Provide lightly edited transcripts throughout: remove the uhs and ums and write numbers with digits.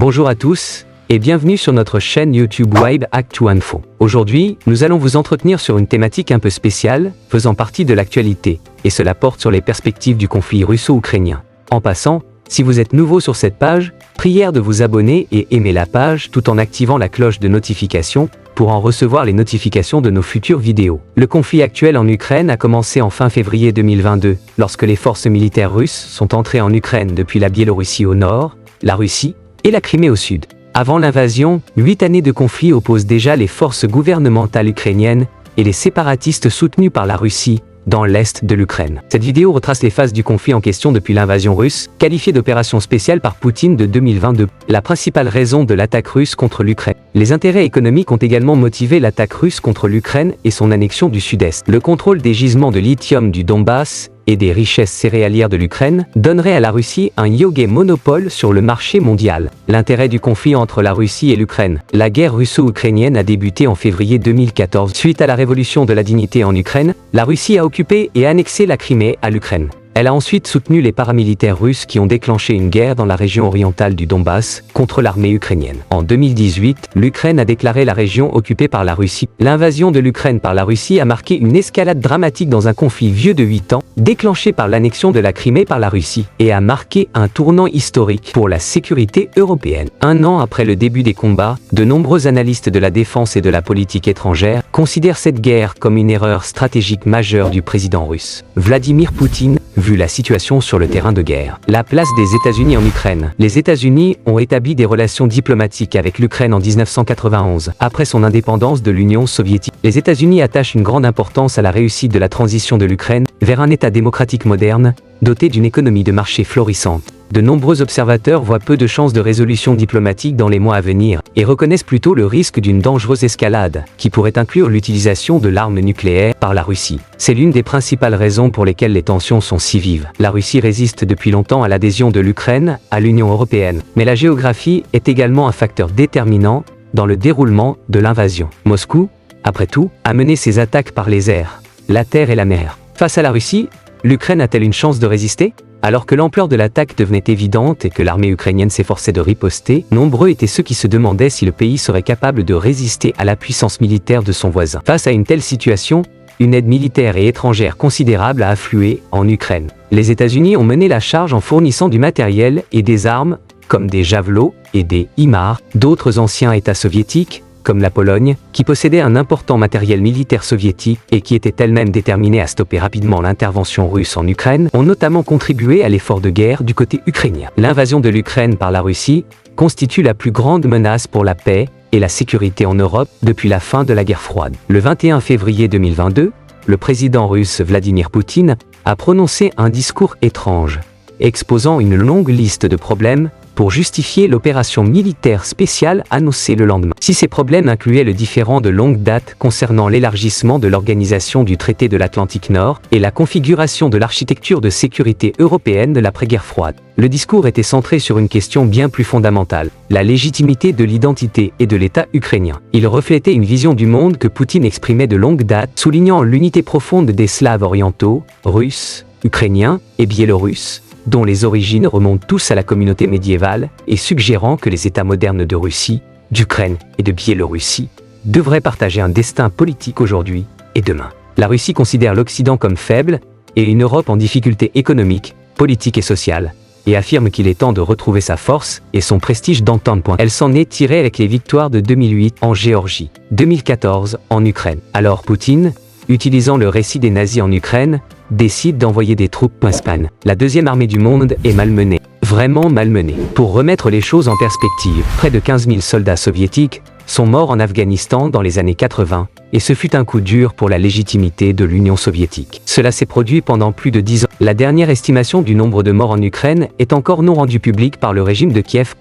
Bonjour à tous et bienvenue sur notre chaîne YouTube Web Actu-Info. Aujourd'hui, nous allons vous entretenir sur une thématique un peu spéciale, faisant partie de l'actualité, et cela porte sur les perspectives du conflit russo-ukrainien. En passant, si vous êtes nouveau sur cette page, prière de vous abonner et aimer la page tout en activant la cloche de notification pour en recevoir les notifications de nos futures vidéos. Le conflit actuel en Ukraine a commencé en fin février 2022, lorsque les forces militaires russes sont entrées en Ukraine depuis la Biélorussie au nord, la Russie et la Crimée au sud. Avant l'invasion, 8 années de conflit opposent déjà les forces gouvernementales ukrainiennes et les séparatistes soutenus par la Russie dans l'est de l'Ukraine. Cette vidéo retrace les phases du conflit en question depuis l'invasion russe, qualifiée d'opération spéciale par Poutine de 2022. La principale raison de l'attaque russe contre l'Ukraine. Les intérêts économiques ont également motivé l'attaque russe contre l'Ukraine et son annexion du sud-est. Le contrôle des gisements de lithium du Donbass et des richesses céréalières de l'Ukraine donnerait à la Russie un yogué monopole sur le marché mondial. L'intérêt du conflit entre la Russie et l'Ukraine. La guerre russo-ukrainienne a débuté en février 2014. Suite à la révolution de la dignité en Ukraine, la Russie a occupé et annexé la Crimée à l'Ukraine. Elle a ensuite soutenu les paramilitaires russes qui ont déclenché une guerre dans la région orientale du Donbass contre l'armée ukrainienne. En 2018, l'Ukraine a déclaré la région occupée par la Russie. L'invasion de l'Ukraine par la Russie a marqué une escalade dramatique dans un conflit vieux de 8 ans, déclenché par l'annexion de la Crimée par la Russie, et a marqué un tournant historique pour la sécurité européenne. Un an après le début des combats, de nombreux analystes de la défense et de la politique étrangère considèrent cette guerre comme une erreur stratégique majeure du président russe, Vladimir Poutine, vu la situation sur le terrain de guerre. La place des États-Unis en Ukraine. Les États-Unis ont établi des relations diplomatiques avec l'Ukraine en 1991, après son indépendance de l'Union soviétique. Les États-Unis attachent une grande importance à la réussite de la transition de l'Ukraine vers un État démocratique moderne, doté d'une économie de marché florissante. De nombreux observateurs voient peu de chances de résolution diplomatique dans les mois à venir et reconnaissent plutôt le risque d'une dangereuse escalade, qui pourrait inclure l'utilisation de l'arme nucléaire par la Russie. C'est l'une des principales raisons pour lesquelles les tensions sont si vives. La Russie résiste depuis longtemps à l'adhésion de l'Ukraine à l'Union européenne, mais la géographie est également un facteur déterminant dans le déroulement de l'invasion. Moscou, après tout, a mené ses attaques par les airs, la terre et la mer. Face à la Russie, l'Ukraine a-t-elle une chance de résister ? Alors que l'ampleur de l'attaque devenait évidente et que l'armée ukrainienne s'efforçait de riposter, nombreux étaient ceux qui se demandaient si le pays serait capable de résister à la puissance militaire de son voisin. Face à une telle situation, une aide militaire et étrangère considérable a afflué en Ukraine. Les États-Unis ont mené la charge en fournissant du matériel et des armes, comme des javelots et des HIMARS. D'autres anciens États soviétiques, comme la Pologne, qui possédait un important matériel militaire soviétique et qui était elle-même déterminée à stopper rapidement l'intervention russe en Ukraine, ont notamment contribué à l'effort de guerre du côté ukrainien. L'invasion de l'Ukraine par la Russie constitue la plus grande menace pour la paix et la sécurité en Europe depuis la fin de la guerre froide. Le 21 février 2022, le président russe Vladimir Poutine a prononcé un discours étrange, exposant une longue liste de problèmes pour justifier l'opération militaire spéciale annoncée le lendemain. Si ces problèmes incluaient le différend de longue date concernant l'élargissement de l'organisation du traité de l'Atlantique Nord et la configuration de l'architecture de sécurité européenne de l'après-guerre froide, le discours était centré sur une question bien plus fondamentale, la légitimité de l'identité et de l'État ukrainien. Il reflétait une vision du monde que Poutine exprimait de longue date, soulignant l'unité profonde des Slaves orientaux, russes, ukrainiens et biélorusses, dont les origines remontent tous à la communauté médiévale, et suggérant que les États modernes de Russie, d'Ukraine et de Biélorussie devraient partager un destin politique aujourd'hui et demain. La Russie considère l'Occident comme faible et une Europe en difficulté économique, politique et sociale, et affirme qu'il est temps de retrouver sa force et son prestige d'antan. Elle s'en est tirée avec les victoires de 2008 en Géorgie, 2014 en Ukraine. Alors Poutine, utilisant le récit des nazis en Ukraine, décide d'envoyer des troupes en Espagne. La deuxième armée du monde est malmenée, vraiment malmenée. Pour remettre les choses en perspective, près de 15 000 soldats soviétiques sont morts en Afghanistan dans les années 80, et ce fut un coup dur pour la légitimité de l'Union soviétique. Cela s'est produit pendant plus de 10 ans. La dernière estimation du nombre de morts en Ukraine est encore non rendue publique par le régime de Kiev.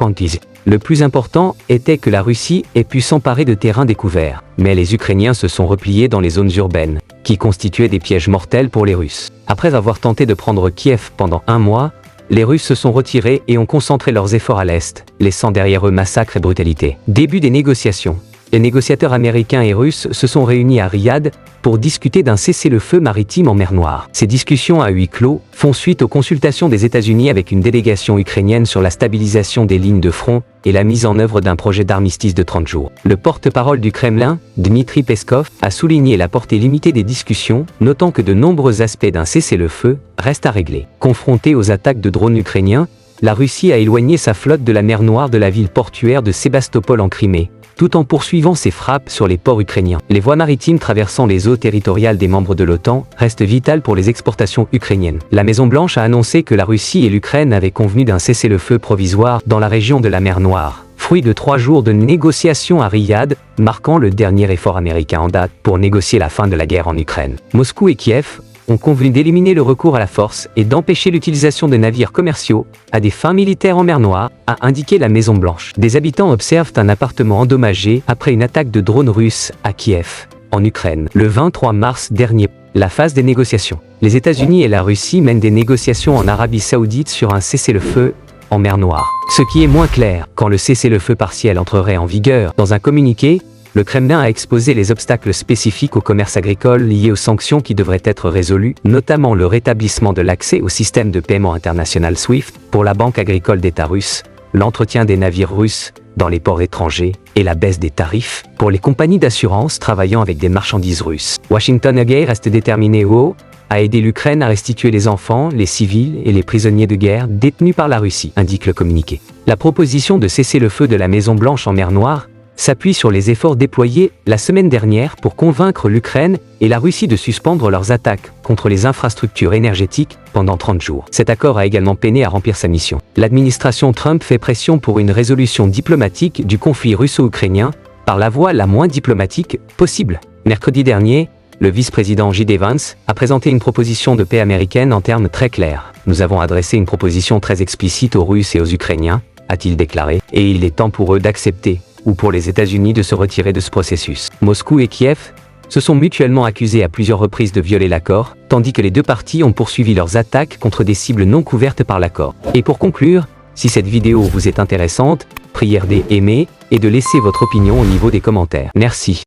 Le plus important était que la Russie ait pu s'emparer de terrains découverts, mais les Ukrainiens se sont repliés dans les zones urbaines, qui constituaient des pièges mortels pour les Russes. Après avoir tenté de prendre Kiev pendant un mois, les Russes se sont retirés et ont concentré leurs efforts à l'est, laissant derrière eux massacres et brutalités. Début des négociations. Les négociateurs américains et russes se sont réunis à Riyad pour discuter d'un cessez-le-feu maritime en mer Noire. Ces discussions à huis clos font suite aux consultations des États-Unis avec une délégation ukrainienne sur la stabilisation des lignes de front et la mise en œuvre d'un projet d'armistice de 30 jours. Le porte-parole du Kremlin, Dmitry Peskov, a souligné la portée limitée des discussions, notant que de nombreux aspects d'un cessez-le-feu restent à régler. Confrontée aux attaques de drones ukrainiens, la Russie a éloigné sa flotte de la mer Noire de la ville portuaire de Sébastopol en Crimée, tout en poursuivant ses frappes sur les ports ukrainiens. Les voies maritimes traversant les eaux territoriales des membres de l'OTAN restent vitales pour les exportations ukrainiennes. La Maison-Blanche a annoncé que la Russie et l'Ukraine avaient convenu d'un cessez-le-feu provisoire dans la région de la mer Noire, fruit de 3 jours de négociations à Riyad, marquant le dernier effort américain en date pour négocier la fin de la guerre en Ukraine. Moscou et Kiev ont convenu d'éliminer le recours à la force et d'empêcher l'utilisation de navires commerciaux à des fins militaires en mer Noire, a indiqué la Maison-Blanche. Des habitants observent un appartement endommagé après une attaque de drones russes à Kiev, en Ukraine, le 23 mars dernier. La phase des négociations. Les États-Unis et la Russie mènent des négociations en Arabie Saoudite sur un cessez-le-feu en mer Noire. Ce qui est moins clair, quand le cessez-le-feu partiel entrerait en vigueur. Dans un communiqué, le Kremlin a exposé les obstacles spécifiques au commerce agricole liés aux sanctions qui devraient être résolues, notamment le rétablissement de l'accès au système de paiement international SWIFT pour la Banque agricole d'État russe, l'entretien des navires russes dans les ports étrangers et la baisse des tarifs pour les compagnies d'assurance travaillant avec des marchandises russes. Washington reste déterminé à aider l'Ukraine à restituer les enfants, les civils et les prisonniers de guerre détenus par la Russie, indique le communiqué. La proposition de cesser le feu de la Maison-Blanche en mer Noire s'appuie sur les efforts déployés la semaine dernière pour convaincre l'Ukraine et la Russie de suspendre leurs attaques contre les infrastructures énergétiques pendant 30 jours. Cet accord a également peiné à remplir sa mission. L'administration Trump fait pression pour une résolution diplomatique du conflit russo-ukrainien par la voie la moins diplomatique possible. Mercredi dernier, le vice-président J.D. Vance a présenté une proposition de paix américaine en termes très clairs. Nous avons adressé une proposition très explicite aux Russes et aux Ukrainiens, a-t-il déclaré, et il est temps pour eux d'accepter ou pour les États-Unis de se retirer de ce processus. Moscou et Kiev se sont mutuellement accusés à plusieurs reprises de violer l'accord, tandis que les deux parties ont poursuivi leurs attaques contre des cibles non couvertes par l'accord. Et pour conclure, si cette vidéo vous est intéressante, priez d'aimer et de laisser votre opinion au niveau des commentaires. Merci.